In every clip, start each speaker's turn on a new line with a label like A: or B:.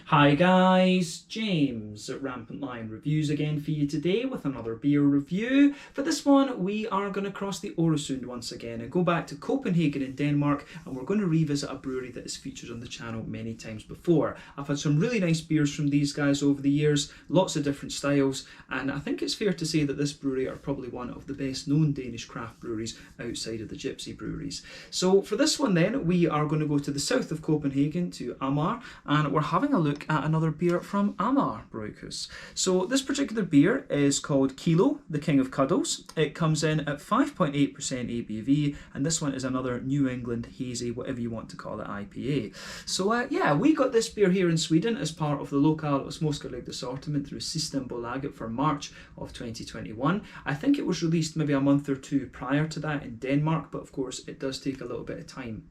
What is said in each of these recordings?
A: Hi guys, James at RampantLionReviews again for you today with another beer review. For this one, we are going to cross the Øresund once again and go back to Copenhagen in Denmark, and we're going to revisit a brewery that is featured on the channel many times before. I've had some really nice beers from these guys over the years, lots of different styles, and I think it's fair to say that this brewery are probably one of the best known Danish craft breweries outside of the gypsy breweries. So for this one then, we are going to go to the south of Copenhagen to Amager, and we're having a look at another beer from Amager Bryghus. So this particular beer is called Kilo, the King of Cuddles. It comes in at 5.8% ABV, and this one is another New England hazy, whatever you want to call it, IPA. So yeah, we got this beer here in Sweden as part of the Lokal Småskalig assortment through Systembolaget for March of 2021. I think it was released maybe a month or two prior to that in Denmark, but of course it does take a little bit of time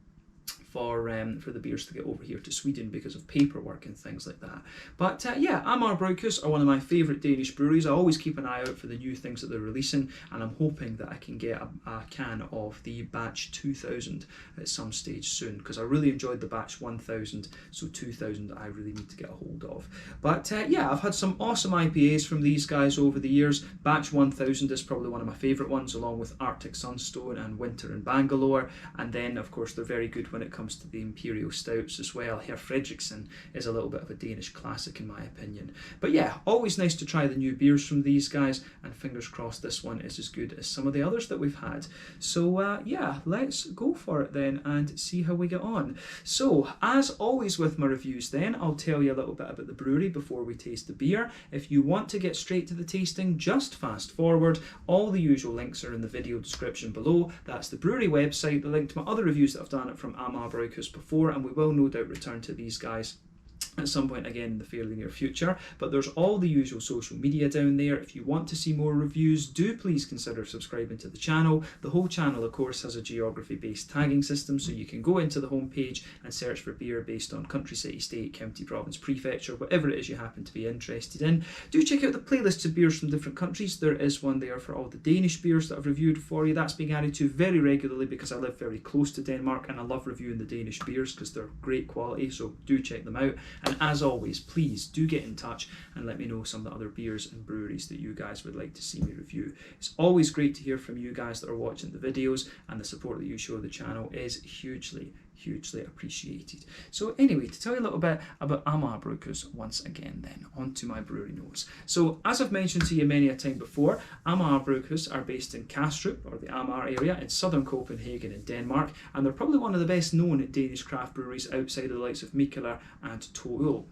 A: for the beers to get over here to Sweden because of paperwork and things like that. But yeah, Amager Bryghus are one of my favourite Danish breweries. I always keep an eye out for the new things that they're releasing, and I'm hoping that I can get a can of the batch 2000 at some stage soon, because I really enjoyed the batch 1000, so 2000 I really need to get a hold of. But yeah, I've had some awesome IPAs from these guys over the years. Batch 1000 is probably one of my favourite ones, along with Arctic Sunstone and Winter in Bangalore, and then of course they're very good when it comes to the Imperial Stouts as well. Herr Fredriksen is a little bit of a Danish classic in my opinion. But yeah, always nice to try the new beers from these guys, and fingers crossed this one is as good as some of the others that we've had. So yeah, let's go for it then and see how we get on. So as always with my reviews then, I'll tell you a little bit about the brewery before we taste the beer. If you want to get straight to the tasting, just fast forward. All the usual links are in the video description below. That's the brewery website, the link to my other reviews that I've done from Amager Bryghus before, and we will no doubt return to these guys at some point again in the fairly near future. But there's all the usual social media down there. If you want to see more reviews, do please consider subscribing to the channel. The whole channel of course has a geography based tagging system, so you can go into the homepage and search for beer based on country, city, state, county, province, prefecture, whatever it is you happen to be interested in. Do check out the playlists of beers from different countries. There is one there for all the Danish beers that I've reviewed for you. That's being added to very regularly because I live very close to Denmark and I love reviewing the Danish beers because they're great quality, so do check them out. And as always, please do get in touch and let me know some of the other beers and breweries that you guys would like to see me review. It's always great to hear from you guys that are watching the videos, and the support that you show the channel is hugely appreciated. So anyway, to tell you a little bit about Amager Bryghus once again then, onto my brewery notes. So as I've mentioned to you many a time before, Amager Bryghus are based in Kastrup, or the Amager area, in southern Copenhagen in Denmark, and they're probably one of the best known Danish craft breweries outside of the likes of Mikkeller and Toøl.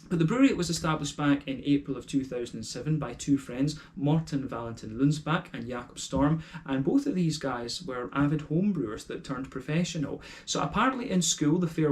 A: But the brewery was established back in April of 2007 by two friends, Morten Valentin Lundsbach and Jakob Storm, and both of these guys were avid homebrewers that turned professional. So apparently in school the pair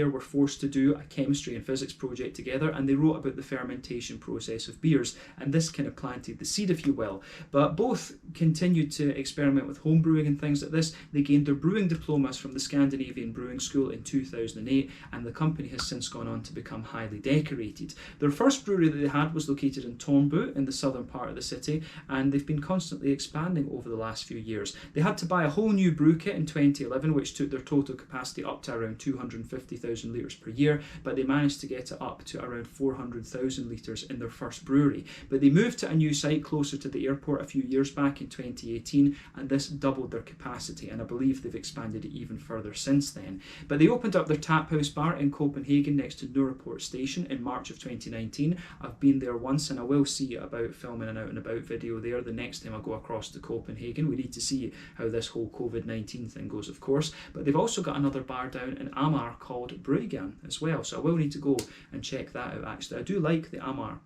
A: were forced to do a chemistry and physics project together, and they wrote about the fermentation process of beers, and this kind of planted the seed, if you will. But both continued to experiment with homebrewing and things like this. They gained their brewing diplomas from the Scandinavian Brewing School in 2008, and the company has since gone on to become highly decorated. Their first brewery that they had was located in Tornby in the southern part of the city, and they've been constantly expanding over the last few years. They had to buy a whole new brew kit in 2011, which took their total capacity up to around 250,000 litres per year, but they managed to get it up to around 400,000 litres in their first brewery. But they moved to a new site closer to the airport a few years back in 2018, and this doubled their capacity, and I believe they've expanded it even further since then. But they opened up their tap house bar in Copenhagen next to Nørreport Station in March of 2019. I've been there once, and I will see about filming an out and about video there the next time I go across to Copenhagen. We need to see how this whole COVID-19 thing goes, of course. But they've also got another bar down in Amager called Bready as well, so I will need to go and check that out actually. I do like the Amager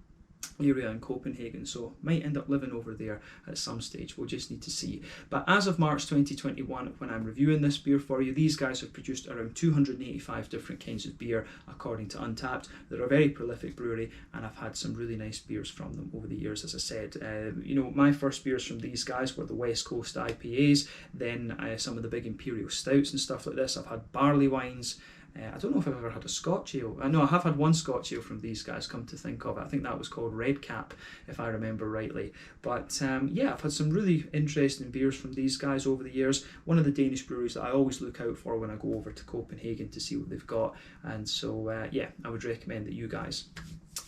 A: area in Copenhagen, so might end up living over there at some stage. We'll just need to see. But as of March 2021, when I'm reviewing this beer for you, these guys have produced around 285 different kinds of beer according to Untappd. They're a very prolific brewery, and I've had some really nice beers from them over the years. As I said, you know, my first beers from these guys were the West Coast IPAs, then some of the big Imperial Stouts and stuff like this. I've had barley wines, I don't know if I've ever had a Scotch ale. No, I have had one Scotch ale from these guys, come to think of it. I think that was called Red Cap, if I remember rightly. But yeah, I've had some really interesting beers from these guys over the years. One of the Danish breweries that I always look out for when I go over to Copenhagen to see what they've got. And so yeah, I would recommend that you guys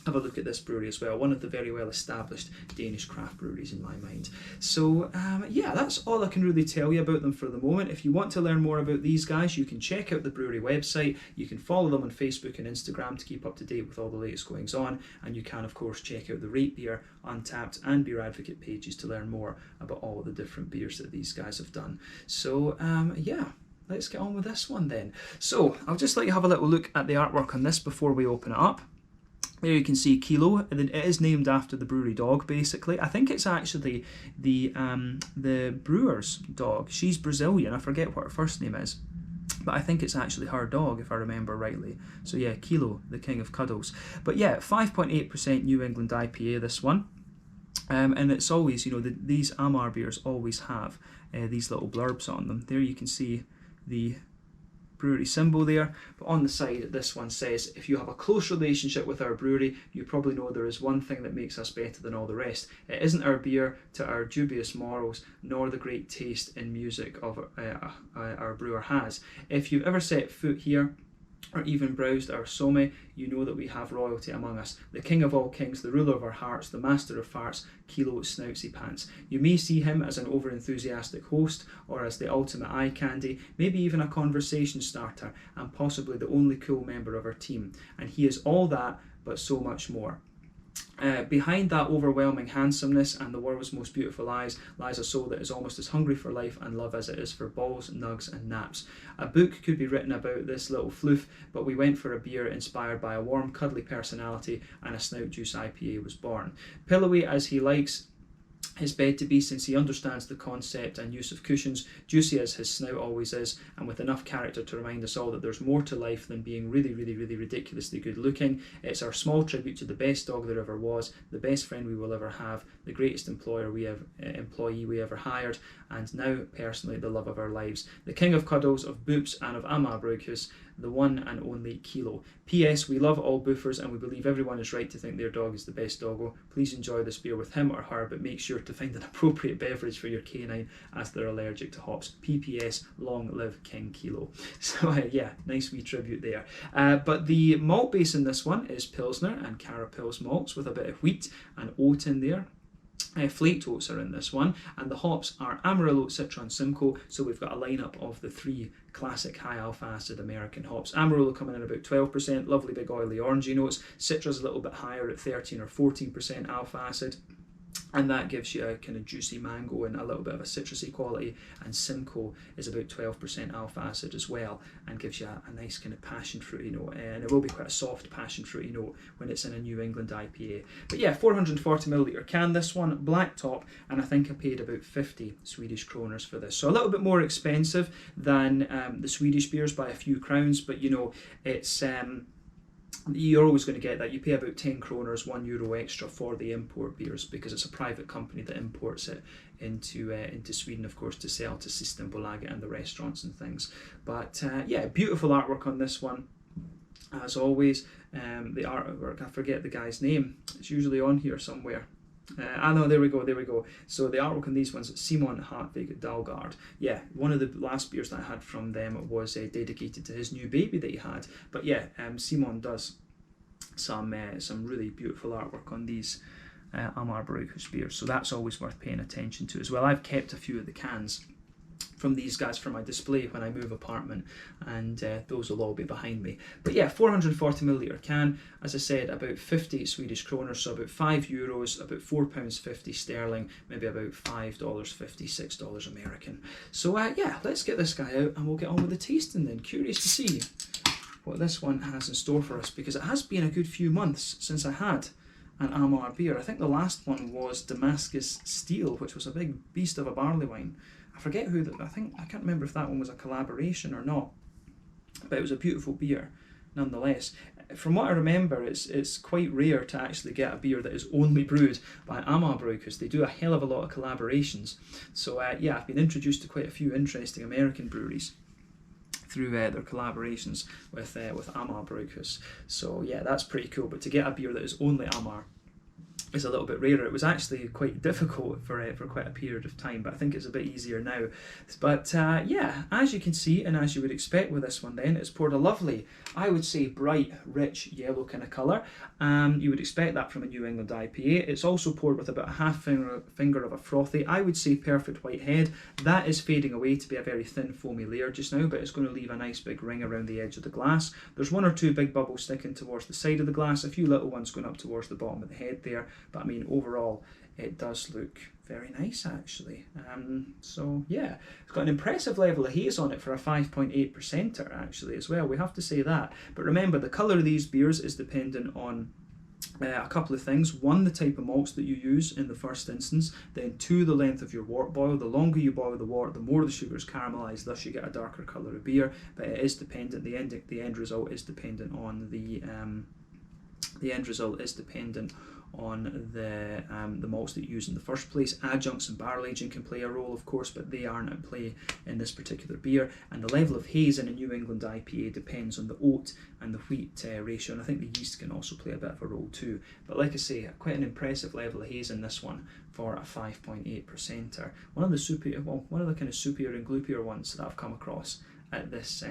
A: have a look at this brewery as well. One of the very well established Danish craft breweries in my mind. So yeah, that's all I can really tell you about them for the moment. If you want to learn more about these guys, you can check out the brewery website. You can follow them on Facebook and Instagram to keep up to date with all the latest goings on. And you can of course check out the Rate Beer, Untappd and Beer Advocate pages to learn more about all the different beers that these guys have done. So yeah, let's get on with this one then. So I'll just let you have a little look at the artwork on this before we open it up. There you can see Kilo, and it is named after the brewery dog basically. I think it's actually the brewer's dog. She's Brazilian, I forget what her first name is, but I think it's actually her dog if I remember rightly. So yeah, Kilo, the king of Cuddles. But yeah, 5.8% New England IPA this one. And it's always, you know, these Amager beers always have these little blurbs on them. There you can see the brewery symbol there, but on the side this one says, if you have a close relationship with our brewery, you probably know there is one thing that makes us better than all the rest. It isn't our beer to our dubious morals, nor the great taste in music of our brewer has. If you've ever set foot here or even browsed our Some, you know that we have royalty among us. The king of all kings, the ruler of our hearts, the master of farts, Kilo Snoutsy Pants. You may see him as an over-enthusiastic host, or as the ultimate eye candy, maybe even a conversation starter, and possibly the only cool member of our team. And he is all that, but so much more. Behind that overwhelming handsomeness and the world's most beautiful eyes lies a soul that is almost as hungry for life and love as it is for balls, nugs and naps. A book could be written about this little floof, but we went for a beer inspired by a warm, cuddly personality, and a Snout Juice IPA was born. Pillowy as he likes his bed to be, since he understands the concept and use of cushions, juicy as his snout always is, and with enough character to remind us all that there's more to life than being really ridiculously good looking. It's our small tribute to the best dog there ever was, the best friend we will ever have, the greatest employee we ever hired, and now personally the love of our lives. The king of Cuddles, of Boops and of Amager Bryghus, the one and only Kilo. P.S. We love all boofers and we believe everyone is right to think their dog is the best doggo. Please enjoy this beer with him or her, but make sure to find an appropriate beverage for your canine as they're allergic to hops. P.P.S. Long live King Kilo. So yeah, nice wee tribute there. But the malt base in this one is Pilsner and Carapils malts with a bit of wheat and oat in there. Flaked oats are in this one, and the hops are Amarillo, Citron, Simcoe, so we've got a lineup of the three classic high alpha acid American hops. Amarillo coming in about 12%, lovely big oily orangey notes. Citra's a little bit higher at 13 or 14% alpha acid, and that gives you a kind of juicy mango and a little bit of a citrusy quality. And Simcoe is about 12% alpha acid as well, and gives you a nice kind of passion fruity note, and it will be quite a soft passion fruity note when it's in a New England IPA. But yeah, 440ml can this one, black top, and I think I paid about 50 Swedish kroners for this, so a little bit more expensive than the Swedish beers by a few crowns, but you know, it's you're always going to get that. You pay about 10 kroners, €1 extra for the import beers, because it's a private company that imports it into Sweden, of course, to sell to Systembolaget and the restaurants and things. But yeah, beautiful artwork on this one, as always. The artwork, I forget the guy's name. It's usually on here somewhere. No, there we go. So the artwork on these ones, Simon Hartvig Dalgard. Yeah, one of the last beers that I had from them was dedicated to his new baby that he had. But yeah, Simon does some really beautiful artwork on these Amager Bryghus beers, so that's always worth paying attention to as well. I've kept a few of the cans from these guys for my display when I move apartment, and those will all be behind me. But yeah, 440ml can, as I said, about 50 Swedish kronor, so about €5, about £4.50 sterling, maybe about $5.50, $6 American. So yeah, let's get this guy out and we'll get on with the tasting then. Curious to see what this one has in store for us, because it has been a good few months since I had an Amager beer. I think the last one was Damascus Steel, which was a big beast of a barley wine. I forget who that, I can't remember if that one was a collaboration or not, but it was a beautiful beer nonetheless. From what I remember, it's quite rare to actually get a beer that is only brewed by Amager Bryghus. They do a hell of a lot of collaborations. So yeah, I've been introduced to quite a few interesting American breweries through their collaborations with Amager Bryghus. So yeah, that's pretty cool. But to get a beer that is only Amager is a little bit rarer. It was actually quite difficult for quite a period of time, but I think it's a bit easier now. But yeah, as you can see, and as you would expect with this one then, it's poured a lovely, I would say bright, rich yellow kind of colour. You would expect that from a New England IPA. It's also poured with about a half finger of a frothy, I would say perfect white head. That is fading away to be a very thin foamy layer just now, but it's going to leave a nice big ring around the edge of the glass. There's one or two big bubbles sticking towards the side of the glass, a few little ones going up towards the bottom of the head there. But I mean, overall, it does look very nice actually. So yeah, it's got an impressive level of haze on it for a 5.8%er actually as well. We have to say that. But remember, the colour of these beers is dependent on a couple of things. One, the type of malts that you use in the first instance. Then two, the length of your wort boil. The longer you boil the wort, the more the sugar is caramelised, thus you get a darker colour of beer. But it is dependent, the end result is dependent on the malts that you use in the first place. Adjuncts and barrel aging can play a role, of course, but they aren't at play in this particular beer. And the level of haze in a New England IPA depends on the oat and the wheat ratio, and I think the yeast can also play a bit of a role too. But like I say, quite an impressive level of haze in this one for a 5.8%er. One of the kind of soupier and gloopier ones that I've come across at this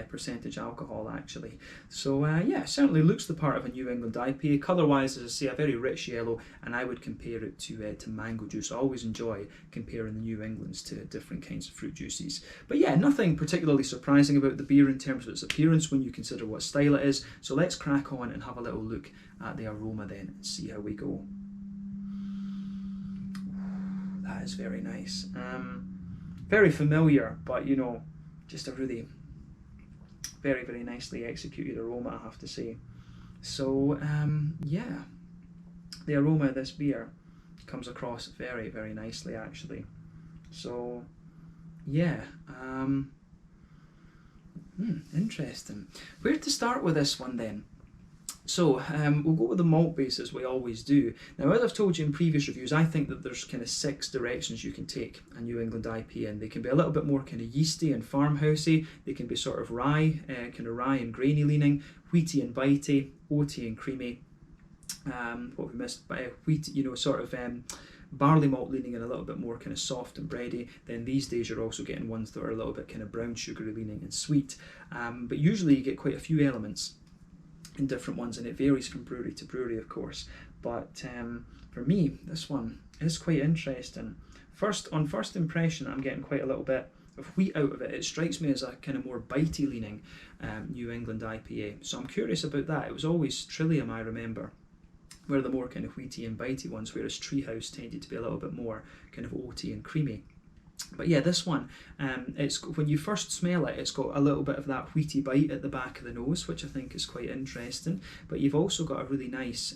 A: percentage alcohol actually. So yeah, certainly looks the part of a New England IPA. Colour wise, as I say, a very rich yellow, and I would compare it to mango juice. I always enjoy comparing the New Englands to different kinds of fruit juices. But yeah, nothing particularly surprising about the beer in terms of its appearance when you consider what style it is. So let's crack on and have a little look at the aroma then and see how we go. That is very nice. Very familiar, but you know, just a really very, very nicely executed aroma, I have to say. So yeah, the aroma of this beer comes across very, very nicely actually. So yeah, interesting. Where to start with this one then? So we'll go with the malt base as we always do. Now, as I've told you in previous reviews, I think that there's kind of 6 directions you can take a New England IPA in. They can be a little bit more kind of yeasty and farmhousey. They can be sort of rye, kind of rye and grainy leaning, wheaty and bitey, oaty and creamy. What we missed, wheat, you know, sort of barley malt leaning and a little bit more kind of soft and bready. Then these days you're also getting ones that are a little bit kind of brown sugary leaning and sweet. But usually you get quite a few elements in different ones, and it varies from brewery to brewery, of course. But for me, this one is quite interesting. On first impression, I'm getting quite a little bit of wheat out of it. It strikes me as a kind of more bitey leaning New England IPA. So I'm curious about that. It was always Trillium, I remember, were the more kind of wheaty and bitey ones, whereas Treehouse tended to be a little bit more kind of oaty and creamy. But yeah, this one, it's when you first smell it, it's got a little bit of that wheaty bite at the back of the nose, which I think is quite interesting. But you've also got a really nice,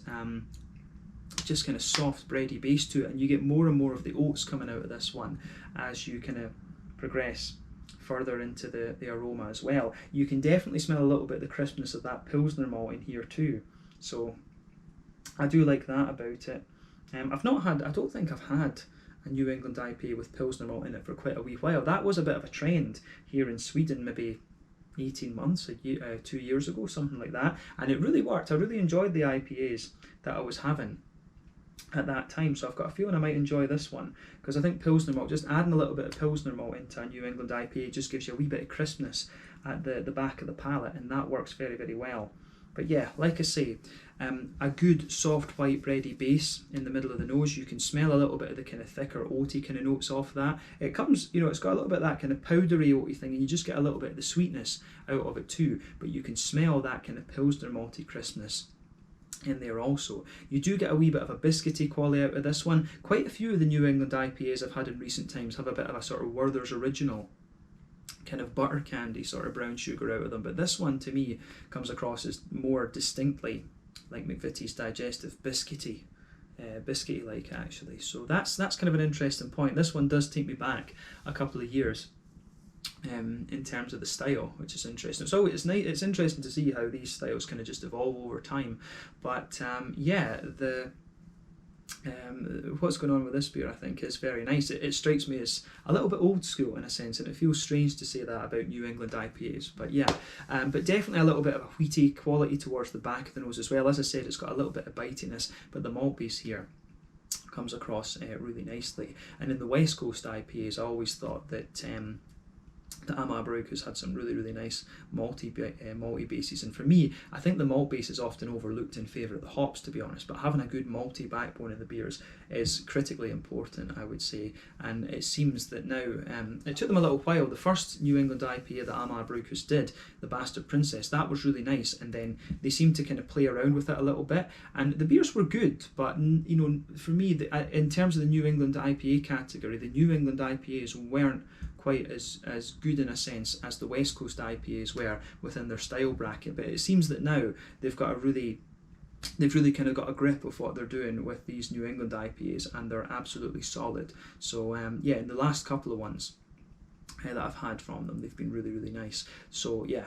A: just kind of soft bready base to it, and you get more and more of the oats coming out of this one as you kind of progress further into the aroma as well. You can definitely smell a little bit of the crispness of that Pilsner malt in here too. So I do like that about it. I don't think I've had a New England IPA with Pilsner malt in it for quite a wee while. That was a bit of a trend here in Sweden, maybe 18 months, 2 years ago, something like that. And it really worked. I really enjoyed the IPAs that I was having at that time. So I've got a feeling I might enjoy this one, because I think Pilsner malt, just adding a little bit of Pilsner malt into a New England IPA just gives you a wee bit of crispness at the back of the palate, and that works very, very well. But yeah, like I say, a good soft white bready base in the middle of the nose. You can smell a little bit of the kind of thicker oaty kind of notes off that. It comes, you know, it's got a little bit of that kind of powdery oaty thing, and you just get a little bit of the sweetness out of it too. But you can smell that kind of Pilsner malty crispness in there also. You do get a wee bit of a biscuity quality out of this one. Quite a few of the New England IPAs I've had in recent times have a bit of a sort of Werther's Original kind of butter candy sort of brown sugar out of them, but this one to me comes across as more distinctly like McVitie's Digestive, biscuity like actually. So that's kind of an interesting point. This one does take me back a couple of years in terms of the style, which is interesting. So it's interesting to see how these styles kind of just evolve over time. But yeah, what's going on with this beer, I think, is very nice. It strikes me as a little bit old school in a sense, and it feels strange to say that about New England IPAs. But yeah, but definitely a little bit of a wheaty quality towards the back of the nose as well. As I said, it's got a little bit of bitiness, but the malt base here comes across really nicely. And in the West Coast IPAs, I always thought that the Amager Bryghus had some really nice malty bases, and for me, I think the malt base is often overlooked in favour of the hops, to be honest, but having a good malty backbone in the beers is critically important, I would say. And it seems that now, it took them a little while. The first New England IPA that Amager Bryghus did, the Bastard Princess, that was really nice, and then they seemed to kind of play around with it a little bit, and the beers were good, but you know, for me, in terms of the New England IPA category, the New England IPAs weren't quite as good in a sense as the West Coast IPAs were within their style bracket. But it seems that now they've really kind of got a grip of what they're doing with these New England IPAs, and they're absolutely solid. So yeah, in the last couple of ones that I've had from them, they've been really nice. So yeah,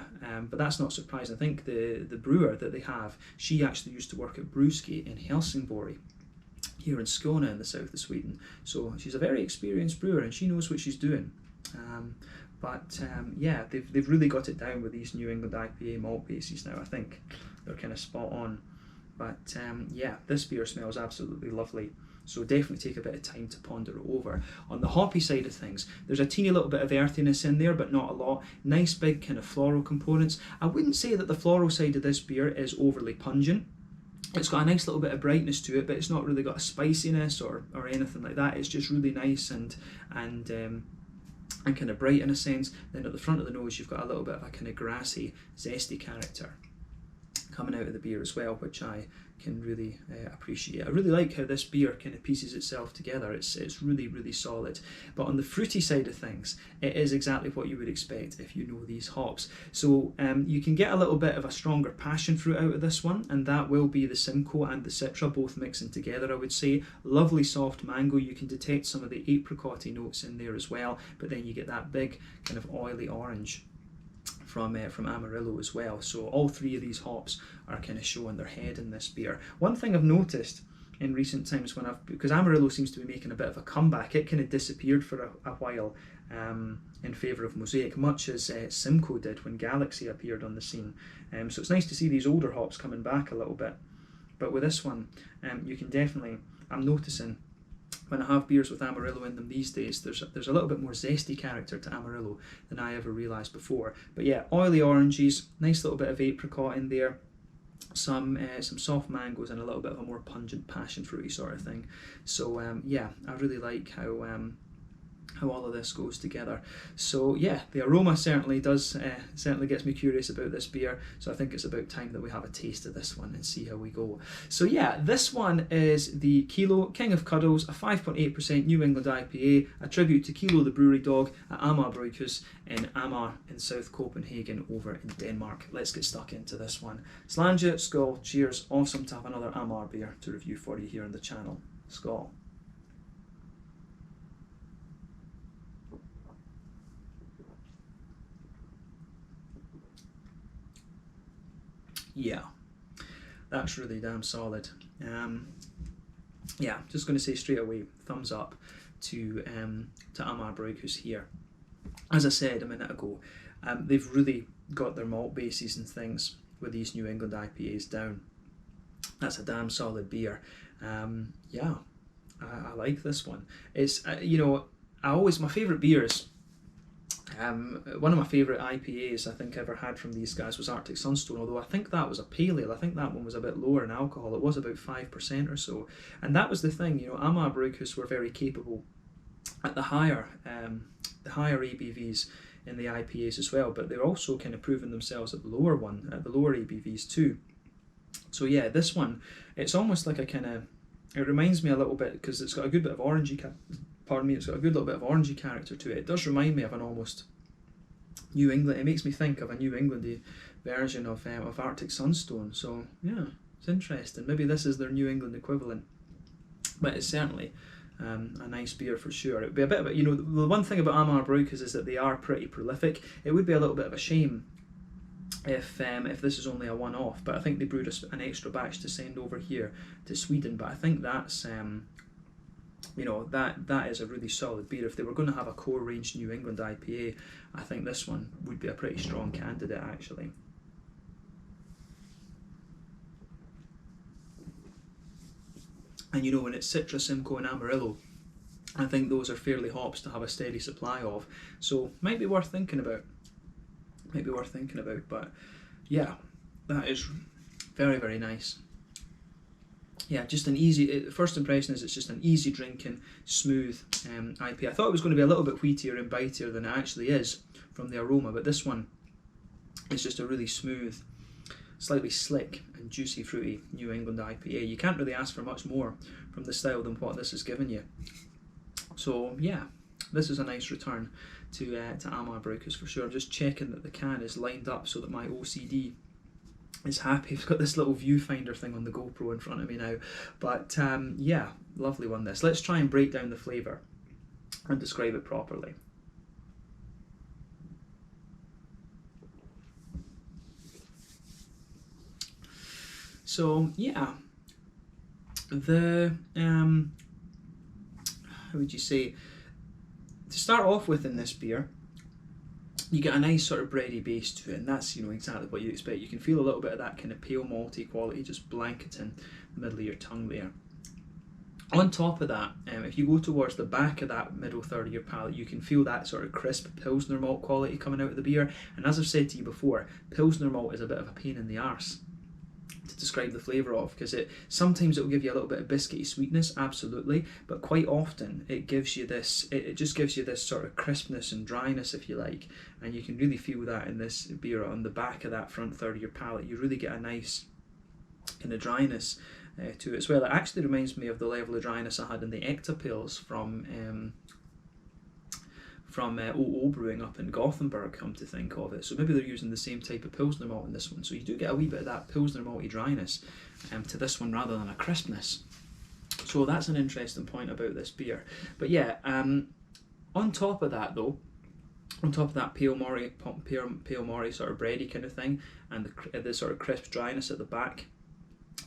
A: but that's not surprising. I think the brewer that they have, she actually used to work at Brewski in Helsingborg here in Skåne in the south of Sweden. So she's a very experienced brewer, and she knows what she's doing. Yeah, they've really got it down with these New England IPA malt bases now. I think they're kind of spot on. But yeah, this beer smells absolutely lovely. So definitely take a bit of time to ponder it over. On the hoppy side of things, there's a teeny little bit of earthiness in there, but not a lot. Nice big kind of floral components. I wouldn't say that the floral side of this beer is overly pungent. It's got a nice little bit of brightness to it, but it's not really got a spiciness or anything like that. It's just really nice and kind of bright in a sense. Then at the front of the nose, you've got a little bit of a kind of grassy, zesty character coming out of the beer as well, which I can really appreciate. I really like how this beer kind of pieces itself together. It's really solid. But on the fruity side of things, it is exactly what you would expect if you know these hops. So you can get a little bit of a stronger passion fruit out of this one, and that will be the Simcoe and the Citra both mixing together, I would say. Lovely soft mango. You can detect some of the apricot-y notes in there as well, but then you get that big kind of oily orange from Amarillo as well. So all three of these hops are kind of showing their head in this beer. One thing I've noticed in recent times, because Amarillo seems to be making a bit of a comeback, it kind of disappeared for a while in favour of Mosaic, much as Simcoe did when Galaxy appeared on the scene. So it's nice to see these older hops coming back a little bit. But with this one, you can definitely, I'm noticing, when I have beers with Amarillo in them these days, there's a little bit more zesty character to Amarillo than I ever realised before. But yeah, oily oranges, nice little bit of apricot in there, some soft mangoes, and a little bit of a more pungent passion fruity sort of thing. So yeah, I really like how all of this goes together. So yeah, the aroma certainly gets me curious about this beer, so I think it's about time that we have a taste of this one and see how we go. So yeah, this one is the Kilo King of Cuddles, a 5.8% New England IPA, a tribute to Kilo the brewery dog at Amager Bryghus in Amager in South Copenhagen over in Denmark. Let's get stuck into this one. Slanja, skål, cheers, awesome to have another Amager beer to review for you here on the channel. Skål. Yeah, that's really damn solid. Yeah, just going to say straight away, thumbs up to Amager Bryghus here. As I said a minute ago, they've really got their malt bases and things with these New England IPAs down. That's a damn solid beer. Yeah, I like this one. It's you know, my favourite beers. One of my favourite IPAs I think I ever had from these guys was Arctic Sunstone, although I think that was a pale ale. I think that one was a bit lower in alcohol. It was about 5% or so. And that was the thing, you know, Amager Bryghus were very capable at the higher ABVs in the IPAs as well, but they're also kind of proven themselves at the lower ABVs too. So yeah, this one, it's almost like it reminds me a little bit, because it's got a good bit of orangey it's got a good little bit of orangey character to it. It does remind me of an almost New England. It makes me think of a New Englandy version of Arctic Sunstone. So yeah, it's interesting. Maybe this is their New England equivalent, but it's certainly a nice beer for sure. It would be a bit of a, you know, the one thing about Amager Bryghus is that they are pretty prolific. It would be a little bit of a shame if this is only a one-off, but I think they brewed an extra batch to send over here to Sweden. But I think that's you know, that is a really solid beer. If they were going to have a core range New England IPA, I think this one would be a pretty strong candidate actually. And you know, when it's Citra, Simcoe and Amarillo, I think those are fairly hops to have a steady supply of, so might be worth thinking about. But yeah, that is very, very nice. Yeah, just an easy, first impression is it's just an easy drinking, smooth IPA. I thought it was going to be a little bit wheatier and bitier than it actually is from the aroma, but this one is just a really smooth, slightly slick and juicy, fruity New England IPA. You can't really ask for much more from the style than what this has given you. So yeah, this is a nice return to Amager Bryghus for sure. I'm just checking that the can is lined up so that my OCD is happy. I've got this little viewfinder thing on the GoPro in front of me now. But yeah, lovely one this. Let's try and break down the flavour and describe it properly. So yeah, the how would you say, to start off with in this beer, you get a nice sort of bready base to it, and that's, you know, exactly what you expect. You can feel a little bit of that kind of pale malty quality just blanketing the middle of your tongue there. On top of that, if you go towards the back of that middle third of your palate, you can feel that sort of crisp Pilsner malt quality coming out of the beer. And as I've said to you before, Pilsner malt is a bit of a pain in the arse to describe the flavour of, because sometimes it will give you a little bit of biscuity sweetness, absolutely, but quite often it gives you this, it just gives you this sort of crispness and dryness, if you like, and you can really feel that in this beer on the back of that front third of your palate. You really get a nice kind of dryness to it as well. It actually reminds me of the level of dryness I had in the Ectopils from OO Brewing up in Gothenburg, come to think of it. So maybe they're using the same type of Pilsner malt in this one. So you do get a wee bit of that Pilsner malty dryness to this one rather than a crispness. So that's an interesting point about this beer. But yeah, on top of that though, on top of that pale Mori sort of bready kind of thing, and the sort of crisp dryness at the back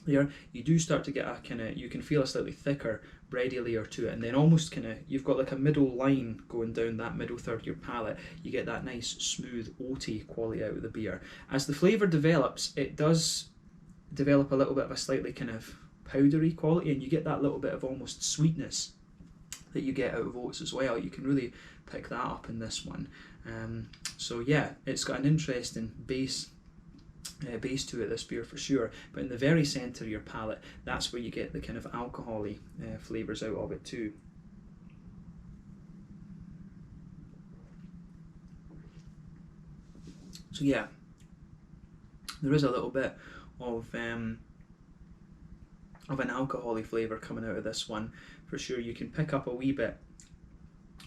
A: there, you do start to get a kind of, you can feel a slightly thicker bready layer to it, and then almost kind of, you've got like a middle line going down that middle third of your palate. You get that nice smooth oaty quality out of the beer. As the flavour develops, it does develop a little bit of a slightly kind of powdery quality, and you get that little bit of almost sweetness that you get out of oats as well. You can really pick that up in this one. So yeah, it's got an interesting base to it, this beer, for sure. But in the very centre of your palate, that's where you get the kind of alcohol-y flavours out of it too. So yeah, there is a little bit of an alcohol-y flavour coming out of this one for sure. You can pick up a wee bit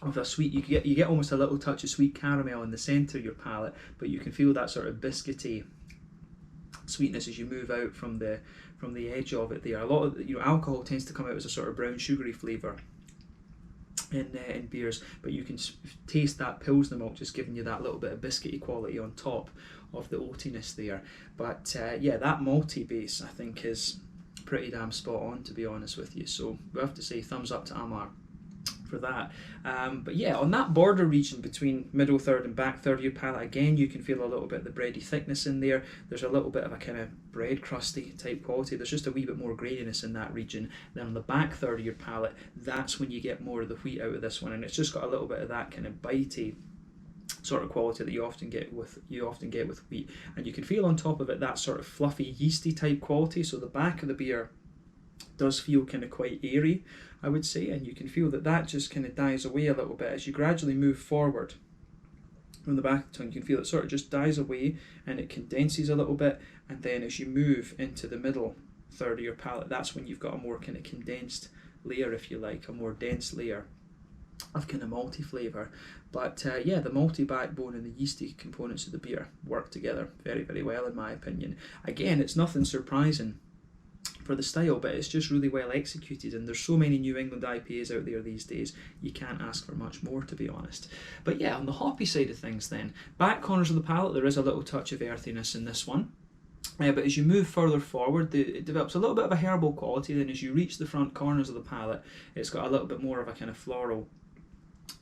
A: of a sweet, you get almost a little touch of sweet caramel in the centre of your palate, but you can feel that sort of biscuity sweetness as you move out from the edge of it there. A lot of, you know, alcohol tends to come out as a sort of brown sugary flavour in beers, but you can taste that Pilsner malt just giving you that little bit of biscuity quality on top of the oatiness there. But yeah, that malty base I think is pretty damn spot on, to be honest with you. So we have to say thumbs up to Amager for that. But yeah, on that border region between middle third and back third of your palate, again you can feel a little bit of the bready thickness in there. There's a little bit of a kind of bread crusty type quality. There's just a wee bit more graininess in that region. Then on the back third of your palate, that's when you get more of the wheat out of this one, and it's just got a little bit of that kind of bitey sort of quality that you often get with wheat. And you can feel on top of it that sort of fluffy yeasty type quality. So the back of the beer does feel kind of quite airy, I would say, and you can feel that just kind of dies away a little bit as you gradually move forward from the back of the tongue. You can feel it sort of just dies away and it condenses a little bit, and then as you move into the middle third of your palate, that's when you've got a more kind of condensed layer, if you like, a more dense layer of kind of malty flavour. But yeah, the malty backbone and the yeasty components of the beer work together very, very well in my opinion. Again, it's nothing surprising for the style, but it's just really well executed, and there's so many New England IPAs out there these days, you can't ask for much more, to be honest. But yeah, on the hoppy side of things then, back corners of the palate, there is a little touch of earthiness in this one. But as you move further forward, it develops a little bit of a herbal quality. Then as you reach the front corners of the palate, it's got a little bit more of a kind of floral,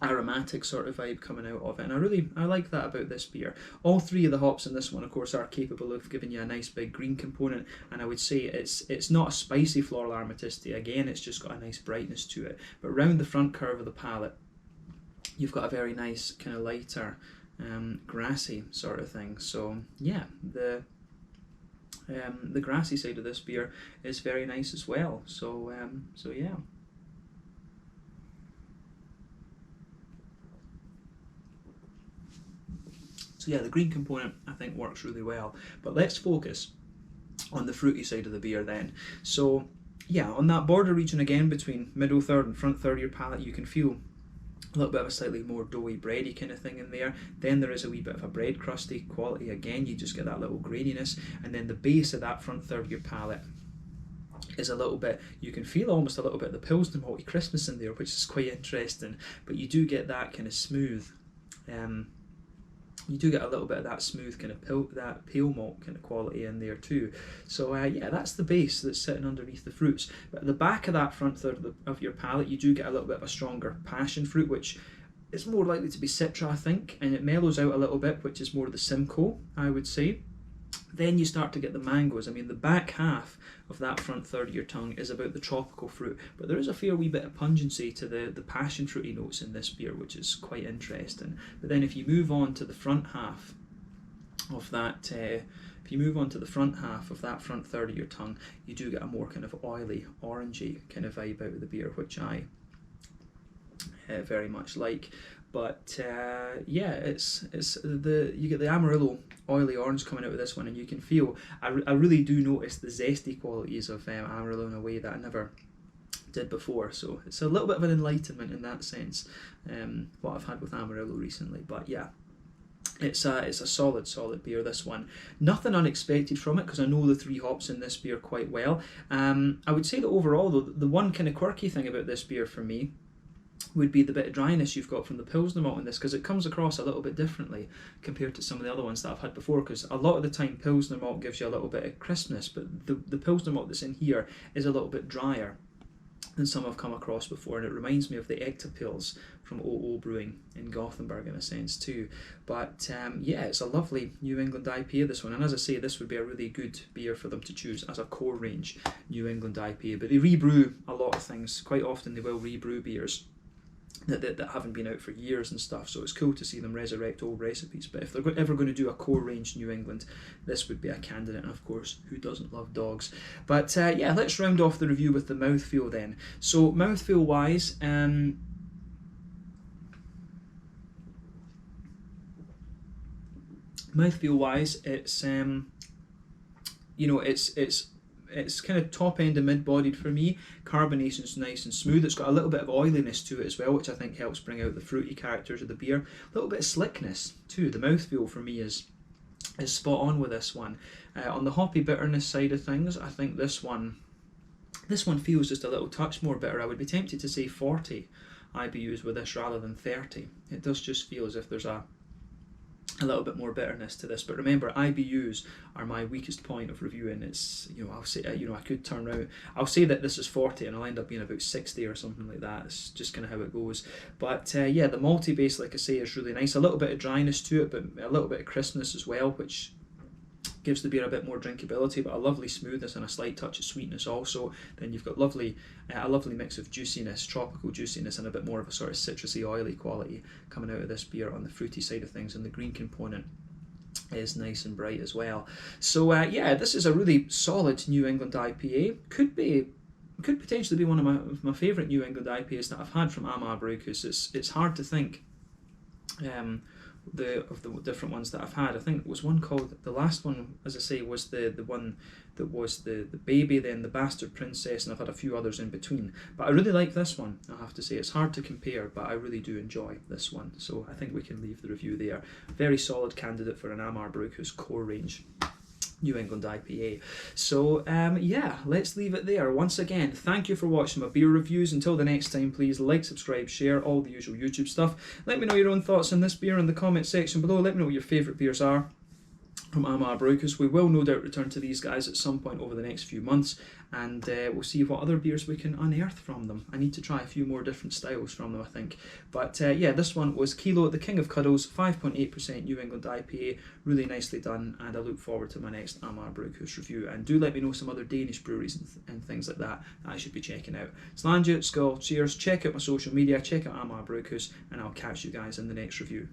A: aromatic sort of vibe coming out of it, and I like that about this beer. All three of the hops in this one, of course, are capable of giving you a nice big green component, and I would say it's not a spicy floral aromaticity. Again, it's just got a nice brightness to it. But round the front curve of the palate, you've got a very nice kind of lighter, grassy sort of thing. So yeah, the grassy side of this beer is very nice as well. So yeah. So yeah, the green component I think works really well. But let's focus on the fruity side of the beer then. So yeah, on that border region again between middle third and front third of your palate, you can feel a little bit of a slightly more doughy, bready kind of thing in there. Then there is a wee bit of a bread crusty quality. Again, you just get that little graininess, and then the base of that front third of your palate is a little bit, you can feel almost a little bit of the Pilsner malty crispness in there, which is quite interesting. But you do get that kind of smooth, you do get a little bit of that smooth kind of that pale malt kind of quality in there too. So yeah, that's the base that's sitting underneath the fruits. But at the back of that front third of your palate, you do get a little bit of a stronger passion fruit, which is more likely to be Citra, I think, and it mellows out a little bit, which is more of the Simcoe, I would say. Then you start to get the mangoes. I mean, the back half of that front third of your tongue is about the tropical fruit, but there is a fair wee bit of pungency to the passion fruity notes in this beer, which is quite interesting. But then if you move on to the front half of that, front third of your tongue, you do get a more kind of oily, orangey kind of vibe out of the beer, which I very much like. But yeah, you get the Amarillo oily orange coming out of this one, and you can feel, I really do notice the zesty qualities of Amarillo in a way that I never did before. So it's a little bit of an enlightenment in that sense, what I've had with Amarillo recently. But yeah, it's a solid beer, this one. Nothing unexpected from it, because I know the three hops in this beer quite well. I would say that overall, though, the one kind of quirky thing about this beer for me would be the bit of dryness you've got from the Pilsner malt in this, because it comes across a little bit differently compared to some of the other ones that I've had before, because a lot of the time Pilsner malt gives you a little bit of crispness, but the Pilsner malt that's in here is a little bit drier than some I've come across before, and it reminds me of the Ectopils from OO Brewing in Gothenburg in a sense too. But yeah, it's a lovely New England IPA, this one, and as I say, this would be a really good beer for them to choose as a core range New England IPA. But they rebrew a lot of things. Quite often they will rebrew beers that haven't been out for years and stuff, so it's cool to see them resurrect old recipes. But if they're ever going to do a core range New England, this would be a candidate, and of course, who doesn't love dogs? But yeah, let's round off the review with the mouthfeel then. So mouthfeel wise, it's it's kind of top end and mid-bodied for me. Carbonation's nice and smooth. It's got a little bit of oiliness to it as well, which I think helps bring out the fruity characters of the beer. A little bit of slickness too. The mouthfeel for me is spot on with this one. On the hoppy bitterness side of things, I think this one feels just a little touch more bitter. I would be tempted to say 40 IBUs with this rather than 30. It does just feel as if there's a little bit more bitterness to this. But remember, IBUs are my weakest point of reviewing. It's, I'll say, I could turn around, I'll say that this is 40 and I'll end up being about 60 or something like that. It's just kind of how it goes. But yeah, the malty base, like I say, is really nice. A little bit of dryness to it, but a little bit of crispness as well, which gives the beer a bit more drinkability, but a lovely smoothness and a slight touch of sweetness also. Then you've got a lovely mix of juiciness, tropical juiciness, and a bit more of a sort of citrusy, oily quality coming out of this beer on the fruity side of things, and the green component is nice and bright as well. So yeah, this is a really solid New England IPA. Could potentially be one of my favourite New England IPAs that I've had from Amager Bryghus. It's hard to think of the different ones that I've had. I think it was one called, the last one, as I say, was the one that was the baby, then the Bastard Princess, and I've had a few others in between. But I really like this one, I have to say. It's hard to compare, but I really do enjoy this one. So I think we can leave the review there. Very solid candidate for an Amager Bryghus core range New England IPA. So yeah, let's leave it there. Once again, thank you for watching my beer reviews. Until the next time, please like, subscribe, share, all the usual YouTube stuff. Let me know your own thoughts on this beer in the comment section below. Let me know what your favourite beers are from Amager Bryghus. We will no doubt return to these guys at some point over the next few months, and we'll see what other beers we can unearth from them. I need to try a few more different styles from them, I think. But yeah, this one was Kilo, the King of Cuddles, 5.8% New England IPA, really nicely done, and I look forward to my next Amager Bryghus review. And do let me know some other Danish breweries and things like that I should be checking out. Slàinte, Skål, cheers, check out my social media, check out Amager Bryghus, and I'll catch you guys in the next review.